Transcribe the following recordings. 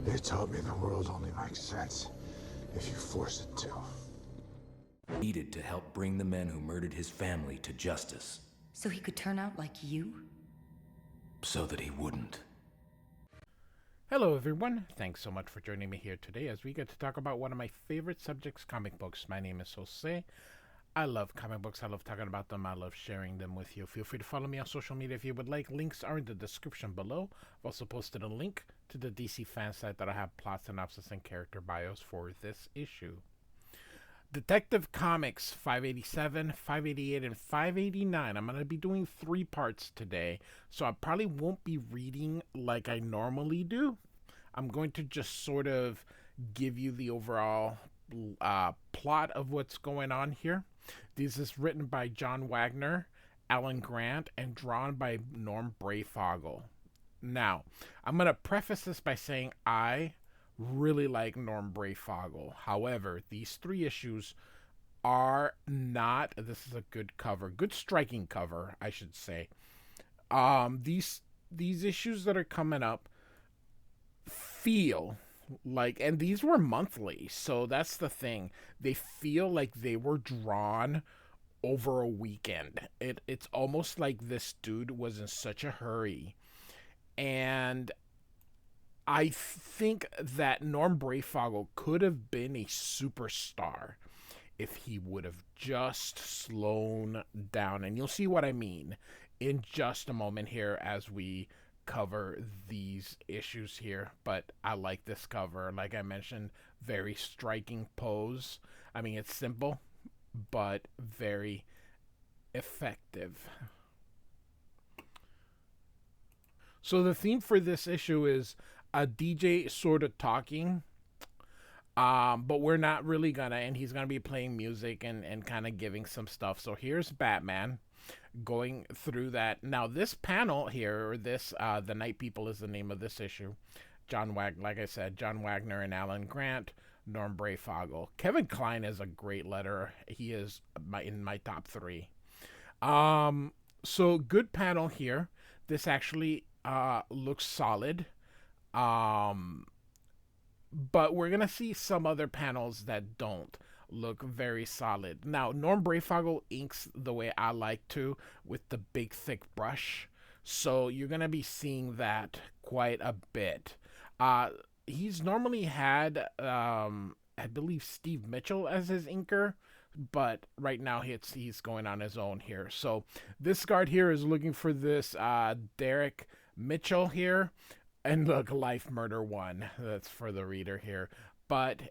They taught me the world only makes sense if you force it to. Needed to help bring the men who murdered his family to justice. So he could turn out like you? So that he wouldn't. Hello everyone, thanks so much for joining me here today as we get to talk about one of my favorite subjects, comic books. My name is Jose. I love comic books, I love talking about them, I love sharing them with you. Feel free to follow me on social media if you would like. Links are in the description below. I've also posted a link to the DC fan site that I have plot synopsis and character bios for this issue. Detective Comics 587, 588, and 589. I'm going to be doing 3 parts today, so I probably won't be reading like I normally do. I'm going to just sort of give you the overall plot of what's going on here. This is written by John Wagner, Alan Grant, and drawn by Norm Breyfogle. Now, I'm going to preface this by saying I really like Norm Breyfogle. However, these 3 issues are not, this is a good cover, good striking cover, I should say. These issues that are coming up feel like, and these were monthly, so that's the thing. They feel like they were drawn over a weekend. It's almost like this dude was in such a hurry. And I think that Norm Breyfogle could have been a superstar if he would have just slowed down. And you'll see what I mean in just a moment here as we cover these issues here. But I like this cover. Like I mentioned, very striking pose. I mean, it's simple, but very effective. So the theme for this issue is a DJ sort of talking, but we're not really gonna, and he's gonna be playing music and kind of giving some stuff. So here's Batman going through that. Now this panel here, or this, The Night People is the name of this issue. Like I said, John Wagner and Alan Grant, Norm Breyfogle. Kevin Kline is a great letterer. He is in my top 3. So good panel here. This actually looks solid. But we're gonna see some other panels that don't look very solid. Now, Norm Breyfogle inks the way I like to, with the big thick brush, so you're gonna be seeing that quite a bit. He's normally had I believe Steve Mitchell as his inker, but right now he's going on his own here. So this guard here is looking for this Derek Mitchell here. And look, Life Murder 1. That's for the reader here.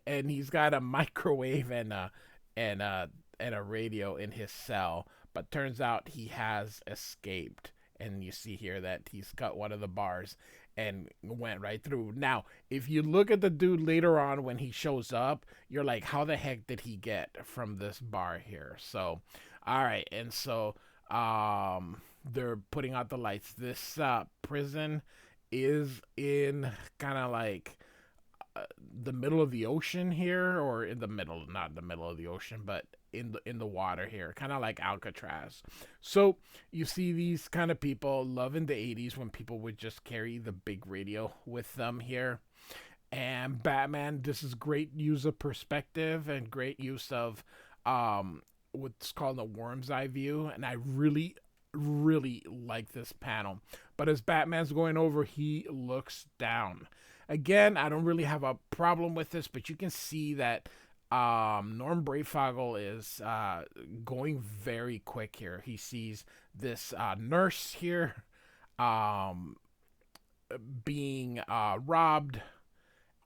And he's got a microwave and a radio in his cell. But turns out he has escaped. And you see here that he's cut one of the bars and went right through. Now, if you look at the dude later on when he shows up, you're like, how the heck did he get from this bar here? So, all right. And so they're putting out the lights. This prison is in kind of like the middle of the ocean here, or in the middle, not the middle of the ocean, but in the water here, kind of like Alcatraz. So you see these kind of people love in the 80s when people would just carry the big radio with them here. And Batman, this is great use of perspective and great use of what's called a worm's eye view, and I really like this panel. But as Batman's going over, he looks down. Again, I don't really have a problem with this, but you can see that Norm Breyfogle is going very quick here. He sees this nurse here being robbed,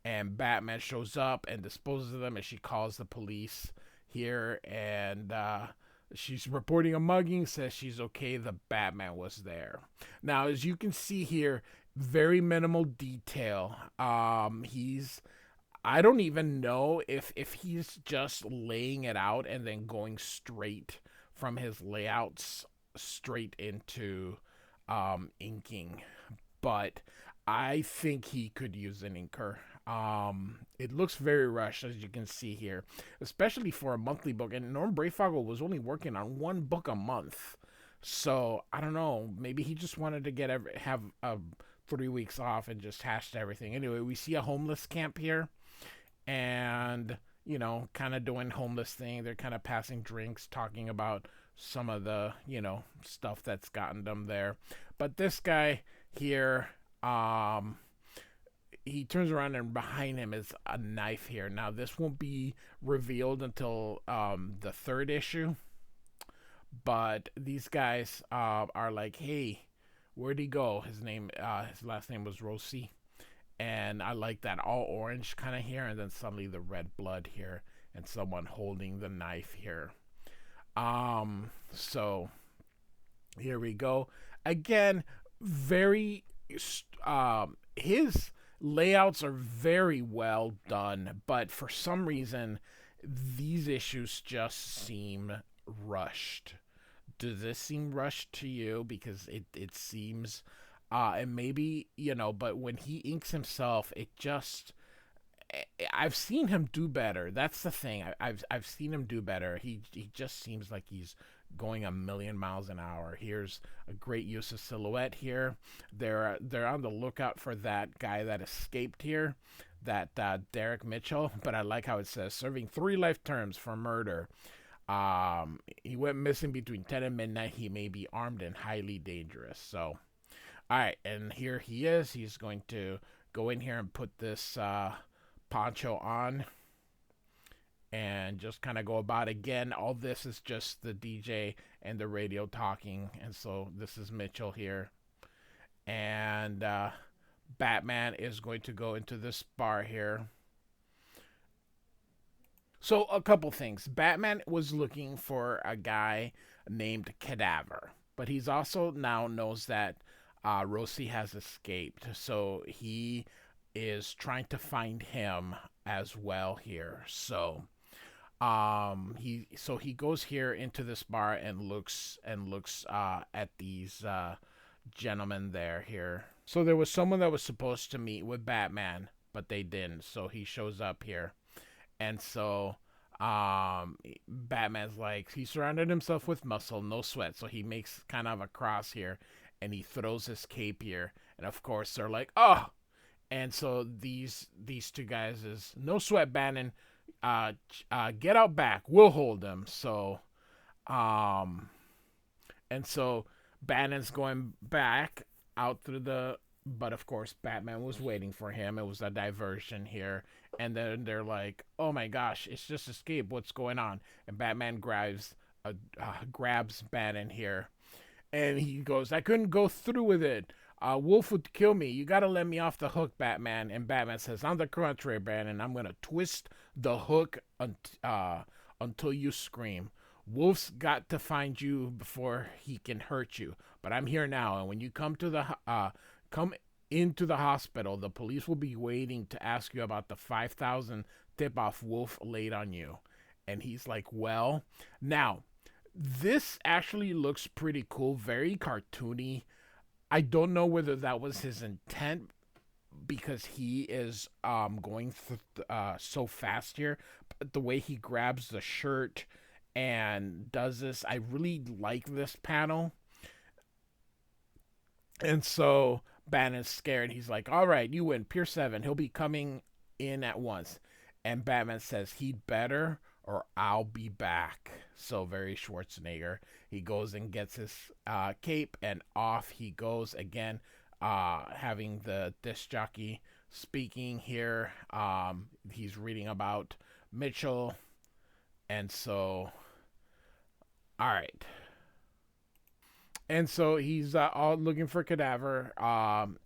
and Batman shows up and disposes of them, and she calls the police here, and she's reporting a mugging, says she's okay, the Batman was there. Now, as you can see here, very minimal detail. I don't even know if he's just laying it out and then going straight from his layouts straight into inking. But I think he could use an inker. It looks very rushed, as you can see here, especially for a monthly book. And Norm Breyfogle was only working on 1 book a month. So I don't know. Maybe he just wanted to have 3 weeks off and just hashed everything. Anyway, we see a homeless camp here, and kind of doing homeless thing. They're kind of passing drinks, talking about some of the stuff that's gotten them there. But this guy here, he turns around and behind him is a knife here. Now this won't be revealed until the third issue, but these guys are like, hey, where'd he go? His last name was Rossi. And I like that all orange kind of here, and then suddenly the red blood here, and someone holding the knife here. So here we go. Again, very his layouts are very well done, but for some reason these issues just seem rushed. Does this seem rushed to you? Because it seems and maybe, but when he inks himself, I've seen him do better. That's the thing. I've seen him do better. He just seems like he's going a million miles an hour. Here's a great use of silhouette here. They're on the lookout for that guy that escaped here, that Derek Mitchell. But I like how it says serving 3 life terms for murder. He went missing between 10 and midnight. He may be armed and highly dangerous. So, all right, and here he is. He's going to go in here and put this poncho on and just kind of go about. Again, all this is just the DJ and the radio talking. And so this is Mitchell here. And Batman is going to go into this bar here. So a couple things. Batman was looking for a guy named Cadaver, but he's also now knows that Rossi has escaped. So he is trying to find him as well here. So he goes here into this bar and looks at these gentlemen there here. So there was someone that was supposed to meet with Batman, but they didn't. So he shows up here. And so Batman's like, he surrounded himself with muscle, no sweat. So he makes kind of a cross here, and he throws his cape here. And of course they're like, oh. And so these 2 guys is, no sweat, Bannon. Get out back. We'll hold him. So, and so Bannon's going back out through but of course Batman was waiting for him. It was a diversion here. And then they're like, oh my gosh, it's just escape. What's going on? And Batman grabs Bannon here. And he goes, I couldn't go through with it. Wolf would kill me. You got to let me off the hook, Batman. And Batman says, on the contrary, Bannon, I'm going to twist the hook until you scream. Wolf's got to find you before he can hurt you. But I'm here now. And when you come into the hospital, the police will be waiting to ask you about the 5,000 tip-off Wolf laid on you. And he's like, well, now, this actually looks pretty cool, very cartoony. I don't know whether that was his intent because he is going so fast here. But the way he grabs the shirt and does this, I really like this panel. And so Bannon's scared. He's like, all right, you win. Pier 7. He'll be coming in at once. And Batman says, he'd better or I'll be back. So very Schwarzenegger. He goes and gets his cape and off he goes again, having the disc jockey speaking here. He's reading about Mitchell. And so, all right. And so he's all looking for Cadaver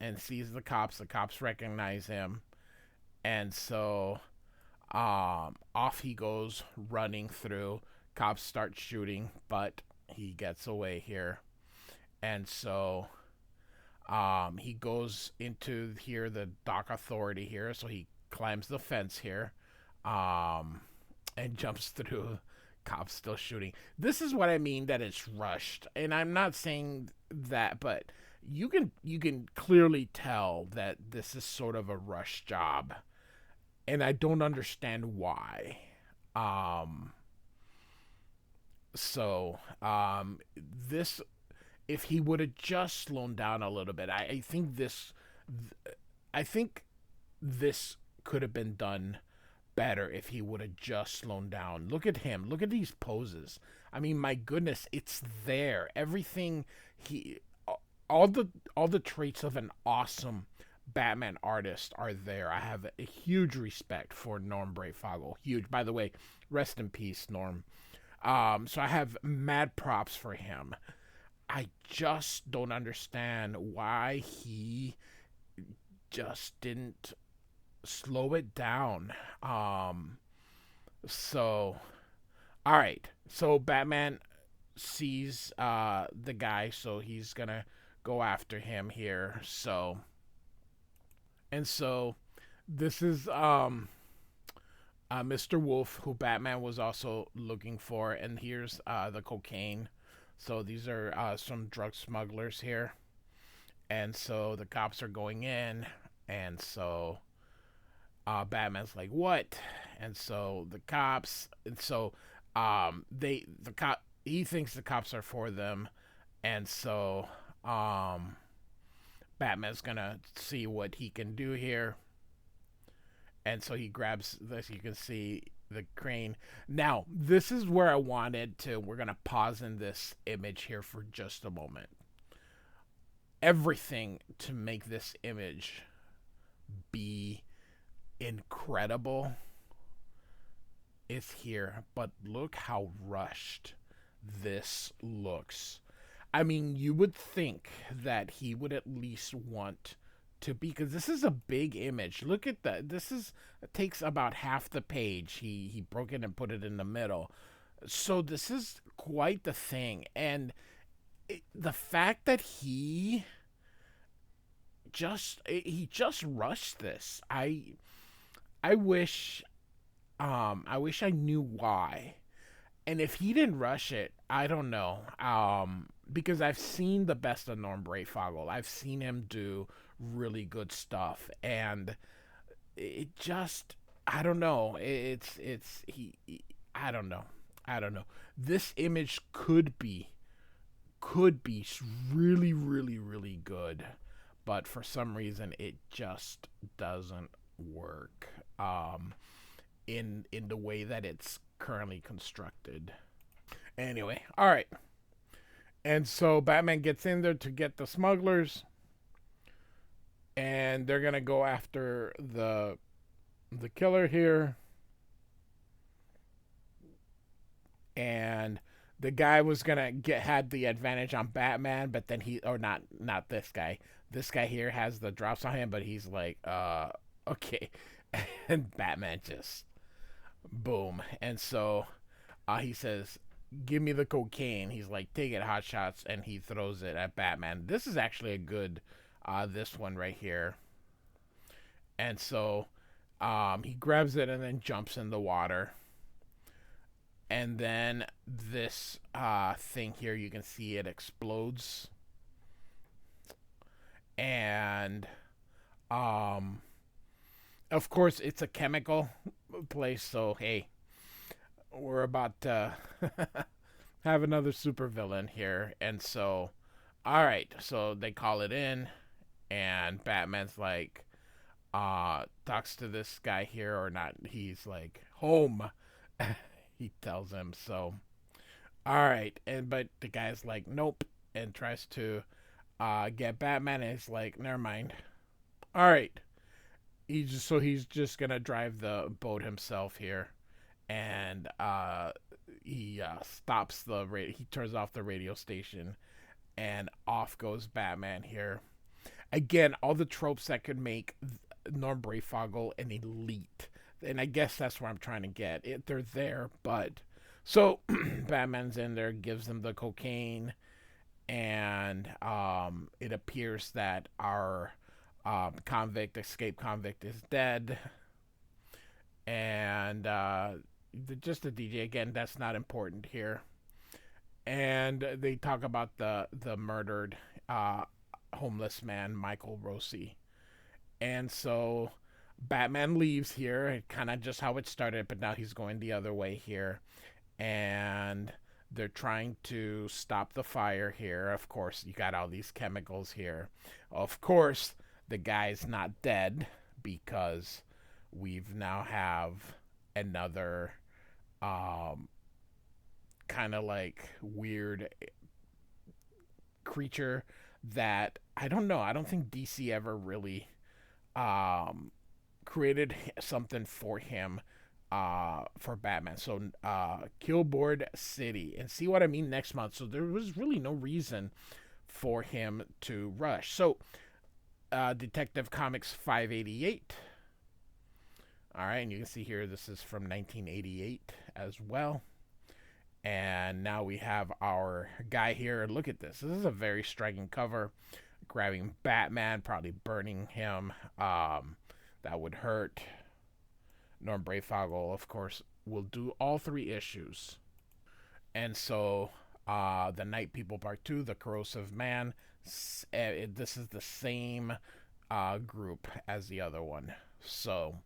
and sees the cops. The cops recognize him. And so off he goes running through. Cops start shooting, but he gets away here. And so he goes into here, the dock authority here. So he climbs the fence here and jumps through. Cops still shooting. This is what I mean that it's rushed. And I'm not saying that, but you can clearly tell that this is sort of a rush job. And I don't understand why. This, if he would have just slowed down a little bit, I think this I think this could have been done better if he would have just slowed down. Look at him. Look at these poses. I mean, my goodness, it's there. Everything he all the traits of an awesome Batman artist are there. I have a huge respect for Norm Breyfogle. Huge. By the way, rest in peace, Norm. So I have mad props for him. I just don't understand why he just didn't slow it down. So all right. So Batman sees the guy, so he's gonna go after him here. So this is Mr. Wolf, who Batman was also looking for, and here's the cocaine. So these are some drug smugglers here, and so the cops are going in, and so Batman's like, "What?" And so the cops, and so he thinks the cops are for them, and so Batman's gonna see what he can do here. And so he grabs this, you can see the crane. Now, this is where I wanted to, we're going to pause in this image here for just a moment. Everything to make this image be incredible is here, but look how rushed this looks. I mean, you would think that he would at least want to be, because this is a big image. Look at that. It takes about half the page. He broke it and put it in the middle. So this is quite the thing. And the fact that he just rushed this. I wish I knew why. And if he didn't rush it, I don't know. Because I've seen the best of Norm Breyfogle. I've seen him do really good stuff, and it just, I don't know. I don't know. This image could be really, really, really good, but for some reason it just doesn't work. In the way that it's currently constructed. Anyway, all right. And so Batman gets in there to get the smugglers, and they're gonna go after the killer here. And the guy was gonna had the advantage on Batman, but then not this guy. This guy here has the drops on him, but he's like, okay. And Batman just boom. And so he says, "Give me the cocaine." He's like, "Take it, hot shots," and he throws it at Batman. This is actually a good this one right here. And so he grabs it and then jumps in the water. And then this thing here, you can see it explodes. And of course it's a chemical place, so hey, we're about to have another supervillain here. And so, all right, so they call it in, and Batman's like, talks to this guy here, or not, he's like, "Home," he tells him. So, all right, but the guy's like, "Nope," and tries to get Batman, and it's like, never mind. All right, he's just gonna drive the boat himself here. And he stops he turns off the radio station, and off goes Batman here. Again, all the tropes that could make Norm Breyfogle an elite, and I guess that's where I'm trying to get it. They're there, but so Batman's in there, gives them the cocaine, and it appears that our escape convict is dead, and just the DJ, again, that's not important here. And they talk about the murdered homeless man, Michael Rossi. And so Batman leaves here, kind of just how it started, but now he's going the other way here. And they're trying to stop the fire here. Of course, you got all these chemicals here. Of course, the guy's not dead because we've now have another kind of like weird creature that I don't know. I don't think DC ever really created something for him for Batman. So Killboard City, and see what I mean next month. So there was really no reason for him to rush. So Detective Comics 588. All right, and you can see here this is from 1988 as well. And now we have our guy here. Look at this. This is a very striking cover. Grabbing Batman, probably burning him. That would hurt. Norm Breyfogle, of course, will do all 3 issues. And so, The Night People Part 2, The Corrosive Man. This is the same group as the other one. So,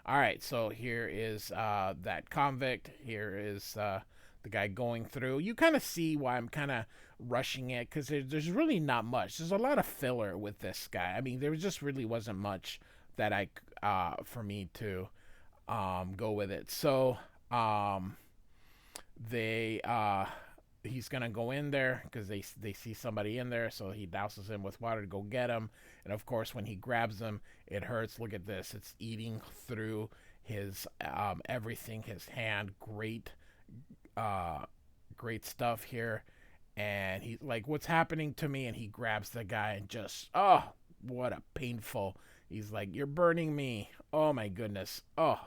all right. So here is that convict. Here is the guy going through. You kind of see why I'm kind of rushing it, because there's really not much. There's a lot of filler with this guy. I mean, there just really wasn't much that for me to go with it. So he's gonna go in there because they see somebody in there, so he douses him with water to go get him. And of course, when he grabs him, it hurts. Look at this. It's eating through his everything, his hand. Great stuff here. And he's like, what's happening to me? And he grabs the guy and just, oh, what a painful. He's like, you're burning me. Oh my goodness. Oh,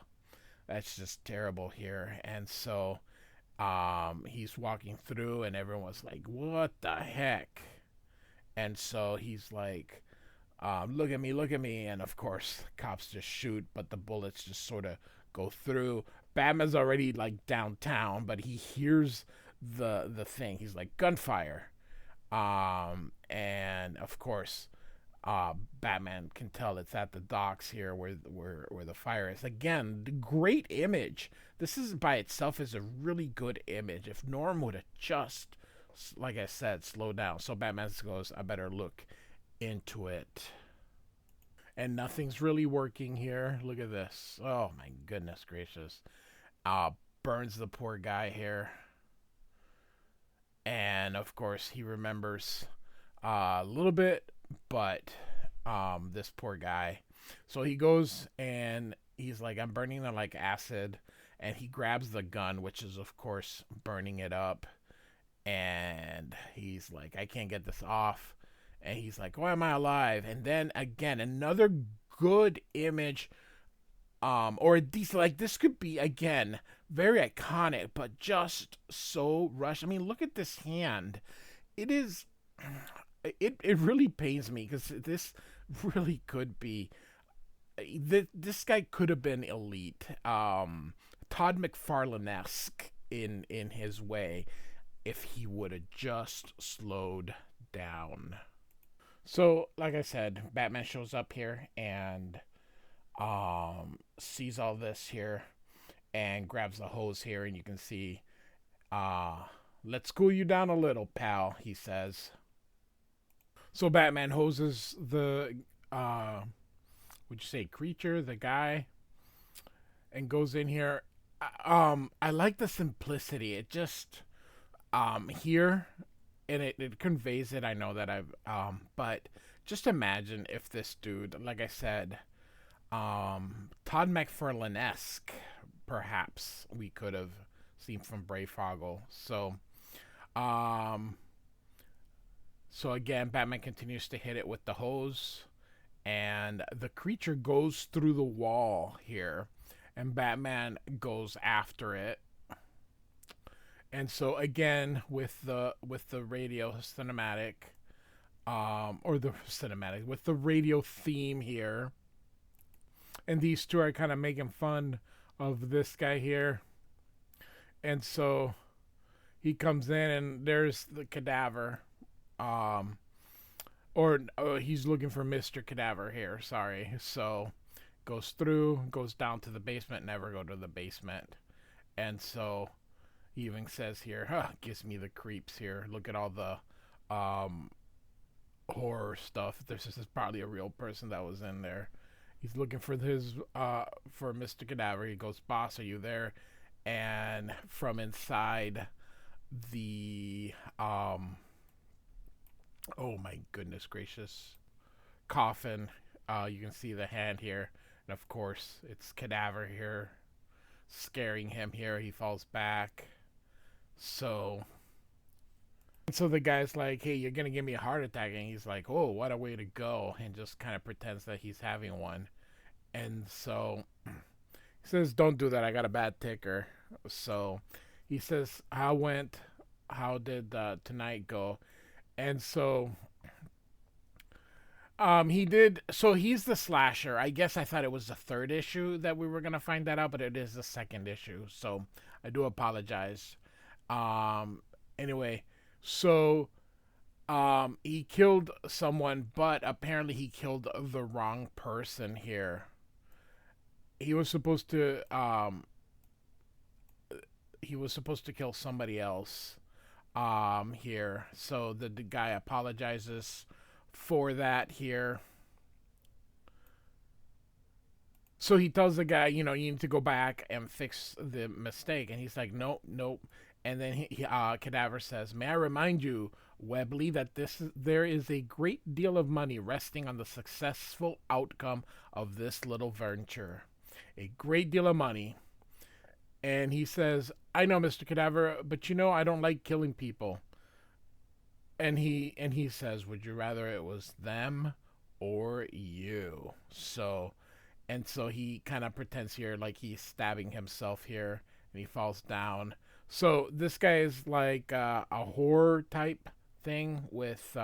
that's just terrible here. And so he's walking through and everyone's like, what the heck? And so he's like, look at me. And of course, cops just shoot, but the bullets just sort of go through. Batman's already like downtown, but he hears the thing. He's like, gunfire. And of course, Batman can tell it's at the docks here where the fire is. Again, the great image. This is by itself is a really good image. If Norm would have just, like I said, slow down. So Batman goes, I better look into it. And nothing's really working here. Look at this. Oh my goodness gracious. Burns the poor guy here. And of course he remembers a little bit, but this poor guy. So he goes and he's like, I'm burning them like acid. And he grabs the gun, which is of course burning it up. And he's like, I can't get this off. And he's like, why am I alive? And then again, another good image. Or decent, like this could be again very iconic, but just so rushed. I mean, look at this hand. It is, it really pains me because this really could be. This guy could have been elite. Todd McFarlane-esque in his way, if he would have just slowed down. So, like I said, Batman shows up here and sees all this here and grabs the hose here, and you can see, let's cool you down a little, pal, he says. So Batman hoses the, would you say creature, the guy, and goes in here. I like the simplicity. It just, here, and it conveys it. I know that but just imagine if this dude, like I said, Todd McFarlane-esque, perhaps we could have seen from Breyfogle. So again, Batman continues to hit it with the hose, and the creature goes through the wall here, and Batman goes after it. And so again, with the radio cinematic, with the radio theme here. And these two are kind of making fun of this guy here. And so he comes in and there's the cadaver. He's looking for Mr. Cadaver here, sorry. So goes through, goes down to the basement, never go to the basement. And so he even says here, gives me the creeps here. Look at all the horror stuff. This is probably a real person that was in there. He's looking for his for Mr. Cadaver. He goes, "Boss, are you there?" And from inside the oh my goodness gracious, coffin, you can see the hand here, and of course it's Cadaver here, scaring him here. He falls back. So the guy's like, "Hey, you're gonna give me a heart attack," and he's like, "Oh, what a way to go," and just kind of pretends that he's having one. And so he says, "Don't do that. I got a bad ticker." So he says, how did tonight go?" And so he did. So he's the slasher. I guess I thought it was the third issue that we were gonna find that out, but it is the second issue. So I do apologize. Anyway, so he killed someone, but apparently he killed the wrong person here. He was supposed to kill somebody else here. So the guy apologizes for that here. So he tells the guy, you need to go back and fix the mistake, and he's like, "Nope, nope." And then Cadaver says, "May I remind you, Webley, that there is a great deal of money resting on the successful outcome of this little venture. A great deal of money." And he says, "I know, Mr. Cadaver, but I don't like killing people." And he says, "Would you rather it was them or you?" So he kind of pretends here like he's stabbing himself here, and he falls down. So this guy is like a horror type thing with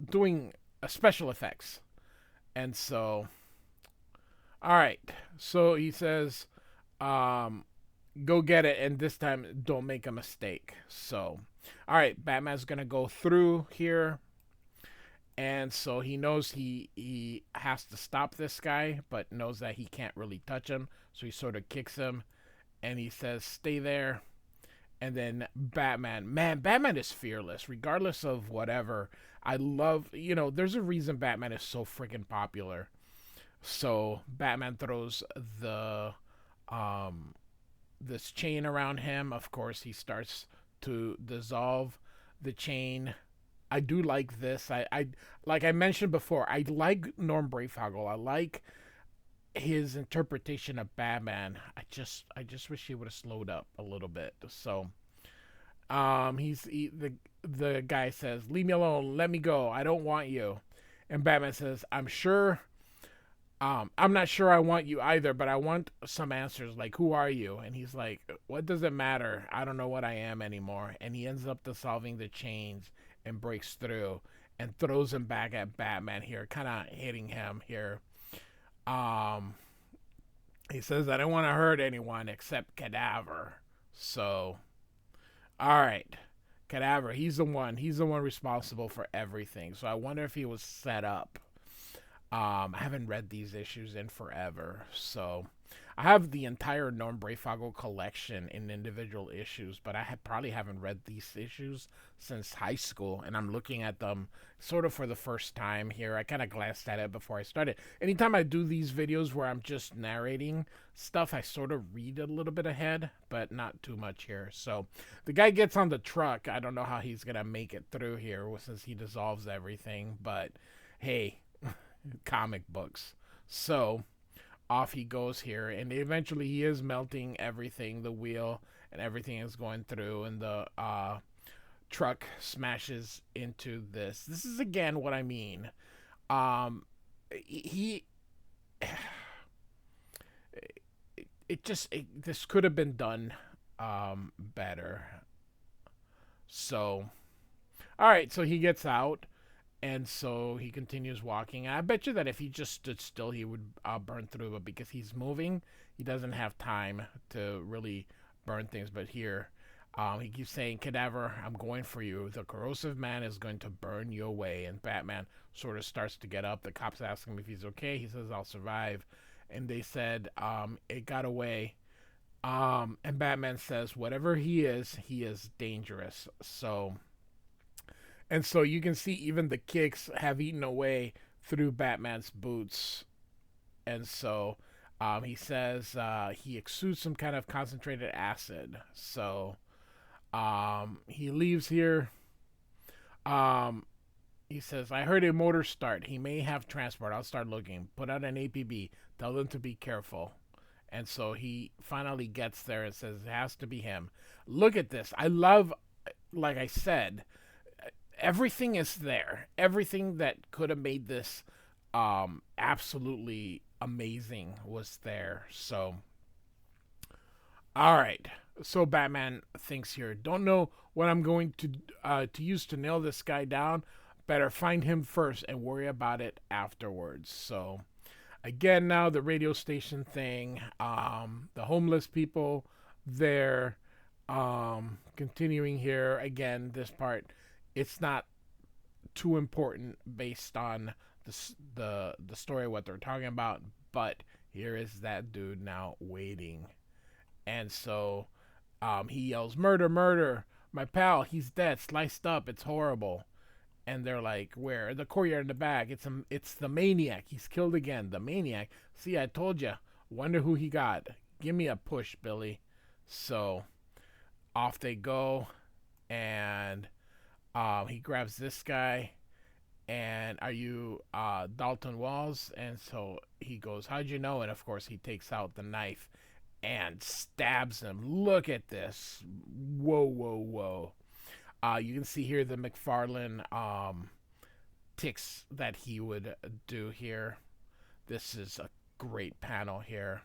doing special effects. And so, all right. So he says, "Go get it, and this time don't make a mistake." So, all right, Batman's gonna go through here. And so he knows he has to stop this guy, but knows that he can't really touch him. So he sort of kicks him, and he says, "Stay there." And then Batman is fearless, regardless of whatever. I love, there's a reason Batman is so freaking popular. So Batman throws this chain around him. Of course, he starts to dissolve the chain. I do like this. I like I mentioned before, I like Norm Breyfogle. I like his interpretation of Batman. I just wish he would have slowed up a little bit. So the guy says, "Leave me alone, let me go. I don't want you." And Batman says, "I'm not sure I want you either, but I want some answers, like, who are you?" And he's like, "What does it matter? I don't know what I am anymore." And he ends up dissolving the chains and breaks through and throws him back at Batman here, kind of hitting him here. He says, "I don't want to hurt anyone except Cadaver." So, all right. Cadaver, he's the one responsible for everything. So I wonder if he was set up. I haven't read these issues in forever, so I have the entire Norm Breyfogle collection in individual issues, but I probably haven't read these issues since high school, and I'm looking at them sort of for the first time here. I kind of glanced at it before I started. Anytime I do these videos where I'm just narrating stuff, I sort of read a little bit ahead, but not too much here. So the guy gets on the truck. I don't know how he's going to make it through here since he dissolves everything, but hey, comic books. So off he goes here, and eventually he is melting everything. The wheel and everything is going through, and the truck smashes into this. This is again what I mean. This could have been done better. So, all right. So he gets out. And so he continues walking. I bet you that if he just stood still, he would burn through. But because he's moving, he doesn't have time to really burn things. But here, he keeps saying, "Cadaver, I'm going for you. The corrosive man is going to burn you away." And Batman sort of starts to get up. The cops ask him if he's okay. He says, "I'll survive." And they said, "It got away." And Batman says, whatever he is dangerous. So you can see even the kicks have eaten away through Batman's boots. And so he says he exudes some kind of concentrated acid. So he leaves here. Um, he says, I heard a motor start. He may have transport. I'll start looking. Put out an APB. Tell them to be careful. And so he finally gets there and says, it has to be him. Look at this. I love, like I said, everything is there. Everything that could have made this absolutely amazing was there. So, all right. So Batman thinks here, don't know what I'm going to use to nail this guy down. Better find him first and worry about it afterwards. So again, now the radio station thing, the homeless people there, continuing here again. This part, it's not too important based on the story what they're talking about, but here is that dude now waiting, and so he yells, "Murder, murder! My pal, he's dead, sliced up. It's horrible." And they're like, "Where?" "The courtyard in the back. It's the maniac. He's killed again. The maniac. See, I told you. Wonder who he got. Give me a push, Billy." So off they go, and he grabs this guy. And are you Dalton Walls? And so he goes, "How'd you know?" And of course, he takes out the knife and stabs him. Look at this. Whoa, whoa, whoa. You can see here the McFarlane ticks that he would do here. This is a great panel here.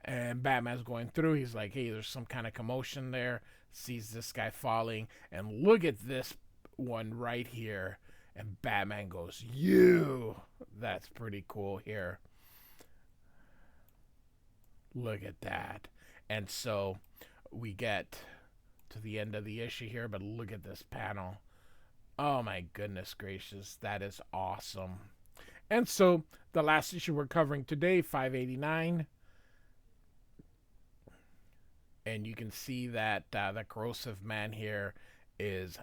And Batman's going through. He's like, hey, there's some kind of commotion there. Sees this guy falling. And look at this one right here. And Batman goes, you. That's pretty cool here. Look at that. And so we get to the end of the issue here, but look at this panel. Oh my goodness gracious, that is awesome. And so the last issue we're covering today, 589, and you can see that the corrosive man here is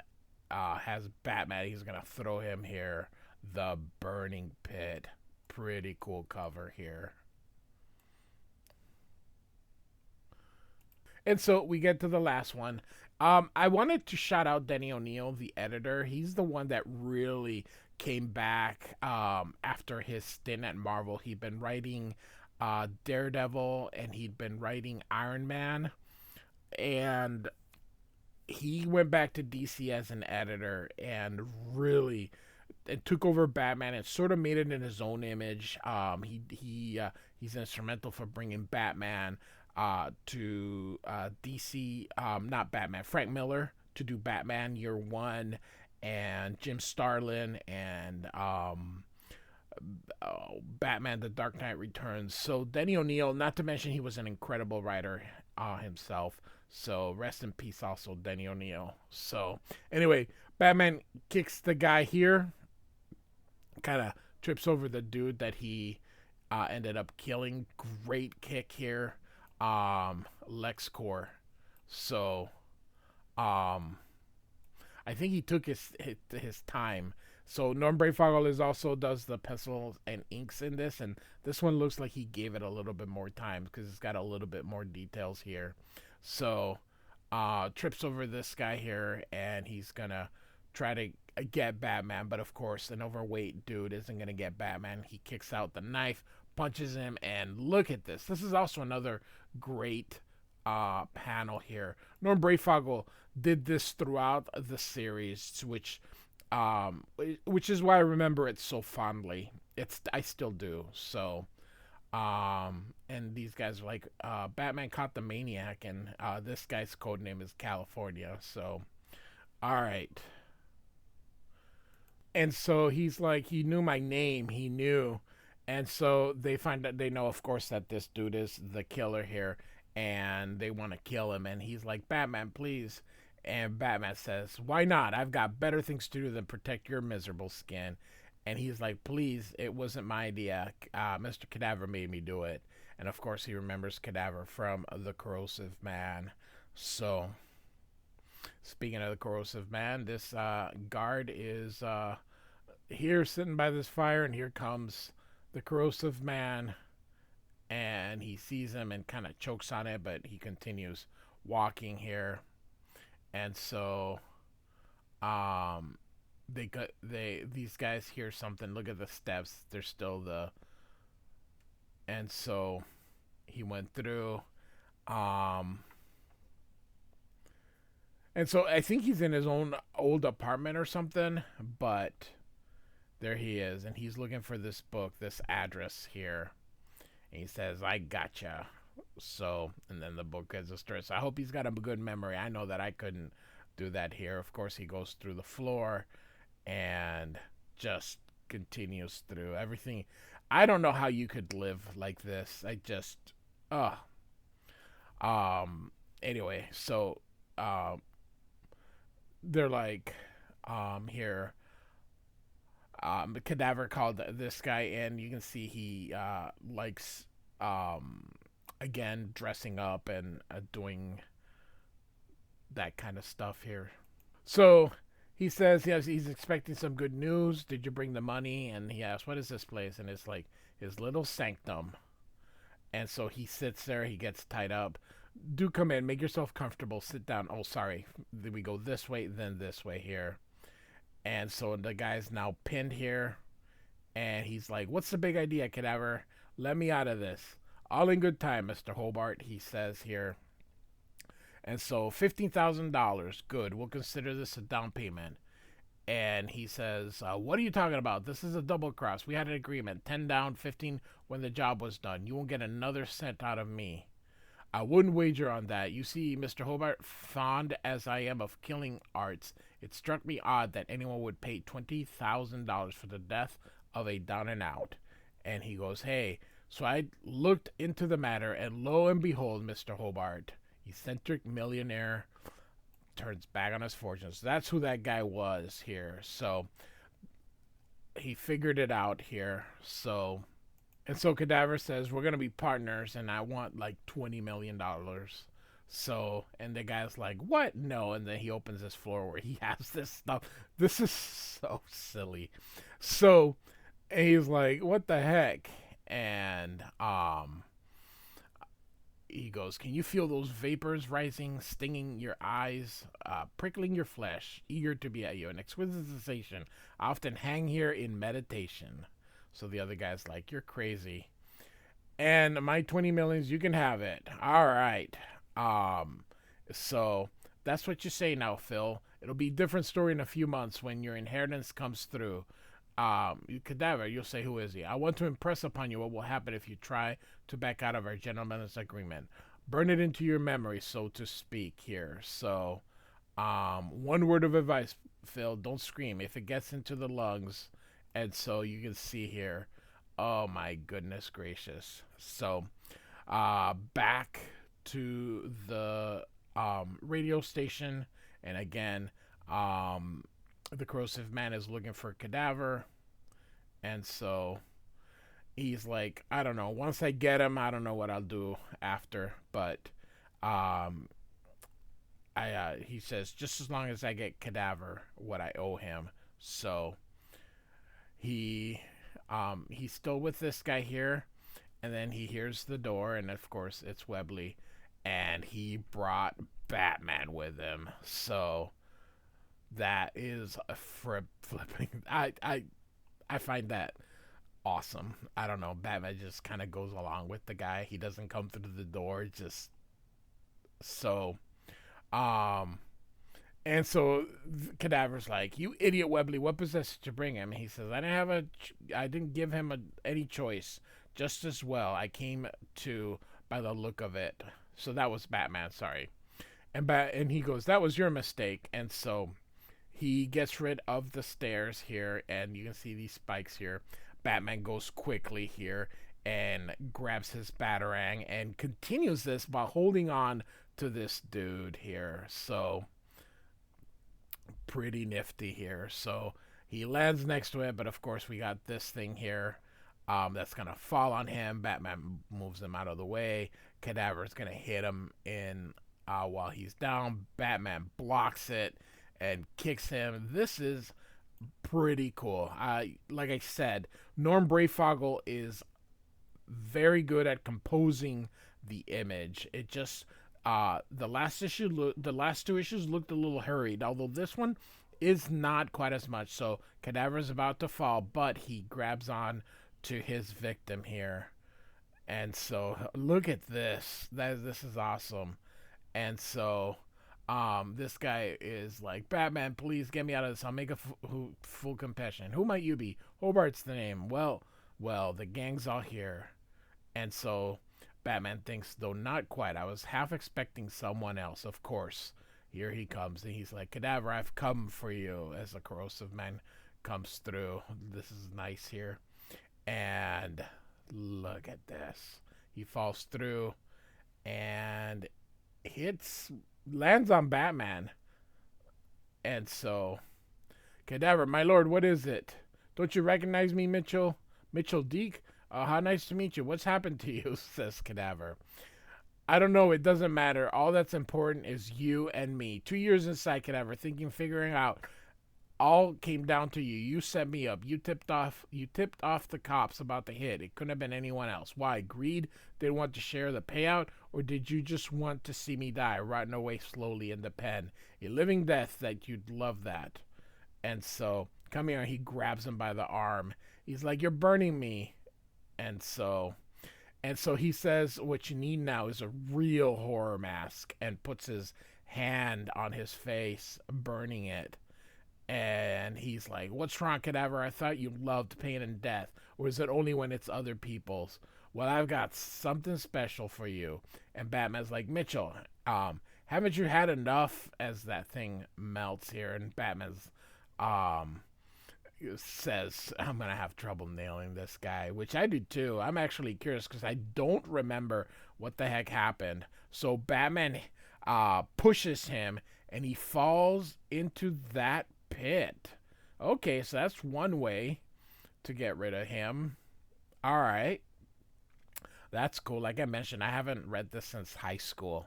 has Batman. He's gonna throw him here, the burning pit. Pretty cool cover here. And so we get to the last one. I wanted to shout out Denny O'Neil, the editor. He's the one that really came back after his stint at Marvel. He'd been writing Daredevil, and he'd been writing Iron Man. And he went back to DC as an editor and really and took over Batman and sort of made it in his own image. He's instrumental for bringing Batman to DC, not Batman, Frank Miller to do Batman Year One, and Jim Starlin, and Batman The Dark Knight Returns. So Denny O'Neil, not to mention he was an incredible writer himself. So rest in peace also, Denny O'Neil. So anyway, Batman kicks the guy here, kind of trips over the dude that he ended up killing. Great kick here. LexCorp. So I think he took his time. So Norm Breyfogle is also does the pencils and inks in this, and this one looks like he gave it a little bit more time because it's got a little bit more details here. So trips over this guy here, and he's gonna try to get Batman, but of course an overweight dude isn't gonna get Batman. He kicks out the knife, punches him, and look at this. This is also another great panel here. Norm Breyfogle did this throughout the series, which is why I remember it so fondly. I still do. So and these guys are like Batman caught the maniac, and this guy's code name is California. So all right. And so he's like, he knew my name. He knew. And so they know, of course, that this dude is the killer here, and they want to kill him. And he's like, Batman, please. And Batman says, why not? I've got better things to do than protect your miserable skin. And he's like, please, it wasn't my idea. Mr. Cadaver made me do it. And of course, he remembers Cadaver from the Corrosive Man. So, speaking of the Corrosive Man, this guard is here sitting by this fire, and here comes the Corrosive Man. And he sees him and kind of chokes on it, but he continues walking here. And so, these guys hear something. Look at the steps. They're still the. And so he went through. And so I think he's in his own old apartment or something, but there he is, and he's looking for this book, this address here. And he says, I gotcha. So, and then the book has a story. So I hope he's got a good memory. I know that I couldn't do that here. Of course, he goes through the floor and just continues through everything. I don't know how you could live like this. I just, anyway, so, they're like, here, the Cadaver called this guy in. You can see he, likes, again, dressing up and doing that kind of stuff here. So he says he's expecting some good news. Did you bring the money? And he asks, what is this place? And it's like his little sanctum. And so he sits there. He gets tied up. Do come in. Make yourself comfortable. Sit down. Oh, sorry. Then we go this way, then this way here. And so the guy's now pinned here. And he's like, what's the big idea, Cadaver? Let me out of this. All in good time, Mr. Hobart, he says here. And so $15,000. Good. We'll consider this a down payment. And he says, what are you talking about? This is a double cross. We had an agreement. 10 down, 15 when the job was done. You won't get another cent out of me. I wouldn't wager on that. You see, Mr. Hobart, fond as I am of killing arts, it struck me odd that anyone would pay $20,000 for the death of a down and out. And he goes, hey, so I looked into the matter, and lo and behold, Mr. Hobart, eccentric millionaire, turns back on his fortunes. That's who that guy was here. So he figured it out here. So, and so Cadaver says, we're going to be partners, and I want like $20 million. So, and the guy's like, what? No. And then he opens his floor where he has this stuff. This is so silly. So, and he's like, what the heck? And, he goes, can you feel those vapors rising, stinging your eyes, prickling your flesh, eager to be at you? An exquisite sensation. I often hang here in meditation. So the other guy's like, you're crazy. And my 20 millions, you can have it. All right. So that's what you say now, Phil. It'll be a different story in a few months when your inheritance comes through. Cadaver, you'll say, who is he? I want to impress upon you what will happen if you try to back out of our gentleman's agreement. Burn it into your memory, so to speak, here. So, one word of advice, Phil, don't scream. If it gets into the lungs, and so you can see here, oh my goodness gracious. So, back to the, radio station, and again, the Corrosive Man is looking for Cadaver, and so he's like, I don't know, once I get him, I don't know what I'll do after, but he says, just as long as I get Cadaver what I owe him. So he's still with this guy here, and then he hears the door, and of course it's Webley, and he brought Batman with him. So that is a flipping. I find that awesome. I don't know. Batman just kind of goes along with the guy. He doesn't come through the door. Just so, and so Cadaver's like, "You idiot, Webley! What possessed you to bring him?" And he says, I didn't give him any choice. Just as well, I came to by the look of it." So that was Batman. Sorry, and he goes, "That was your mistake." And so he gets rid of the stairs here, and you can see these spikes here. Batman goes quickly here and grabs his Batarang and continues this by holding on to this dude here. So pretty nifty here. So He lands next to it, but of course we got this thing here that's going to fall on him. Batman moves him out of the way. Cadaver's going to hit him in while he's down. Batman blocks it and kicks him. This is pretty cool. Like I said, Norm Breyfogle is very good at composing the image. It just the last two issues looked a little hurried, although this one is not quite as much. So Cadaver's about to fall, but he grabs on to his victim here. And so look at this. This is awesome. And so this guy is like, Batman, please get me out of this. I'll make a full confession. Who might you be? Hobart's the name. Well, the gang's all here. And so Batman thinks, though not quite. I was half expecting someone else. Of course, here he comes. And he's like, Cadaver, I've come for you, as the corrosive man comes through. This is nice here. And look at this. He falls through and lands on Batman. And so, Cadaver, my lord, what is it? Don't you recognize me, Mitchell? Mitchell Deke? How nice to meet you. What's happened to you? Says Cadaver. I don't know. It doesn't matter. All that's important is you and me. 2 years inside, Cadaver, figuring out. All came down to you. You set me up. You tipped off the cops about the hit. It couldn't have been anyone else. Why? Greed? Didn't want to share the payout? Or did you just want to see me die, rotting away slowly in the pen? A living death that you'd love that. And so, come here. He grabs him by the arm. He's like, you're burning me. And so he says, what you need now is a real horror mask, and puts his hand on his face, burning it. And he's like, what's wrong, Cadaver? I thought you loved pain and death. Or is it only when it's other people's? Well, I've got something special for you. And Batman's like, Mitchell, haven't you had enough? As that thing melts here. And Batman's says, I'm going to have trouble nailing this guy. Which I do too. I'm actually curious because I don't remember what the heck happened. So Batman pushes him and he falls into that pit. Okay, so that's one way to get rid of him. All right. That's cool. Like I mentioned, I haven't read this since high school.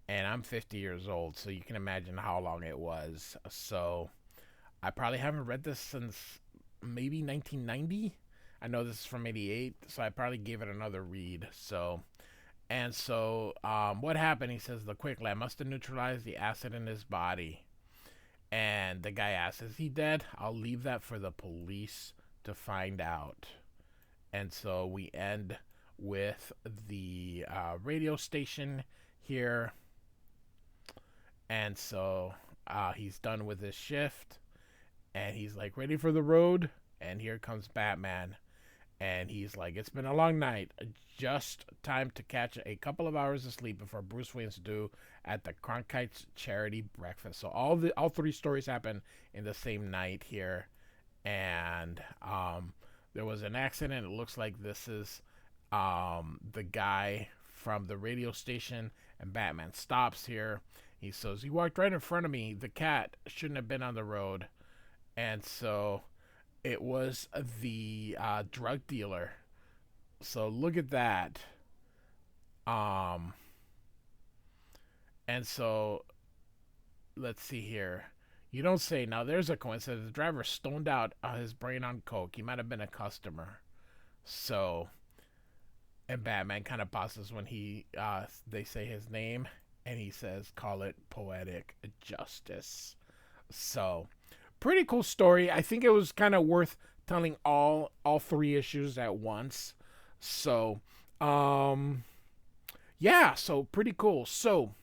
And I'm 50 years old, so you can imagine how long it was. So I probably haven't read this since maybe 1990. I know this is from 88, so I probably gave it another read. So what happened? He says, the quick lab must have neutralized the acid in his body. And the guy asks, is he dead? I'll leave that for the police to find out. And so we end with the radio station here. And so he's done with his shift. And he's like, ready for the road? And here comes Batman. And he's like, it's been a long night. Just time to catch a couple of hours of sleep before Bruce Wayne's due at the Cronkite's charity breakfast. So all three stories happen in the same night here. And there was an accident. It looks like this is the guy from the radio station. And Batman stops here. He says, he walked right in front of me. The cat shouldn't have been on the road. And so it was the drug dealer. So look at that. And so let's see here. You don't say. Now there's a coincidence. The driver stoned out his brain on coke. He might have been a customer. So, and Batman kind of pauses when they say his name, and he says, call it poetic justice. So, pretty cool story. I think it was kind of worth telling all three issues at once. So, yeah, so pretty cool. So,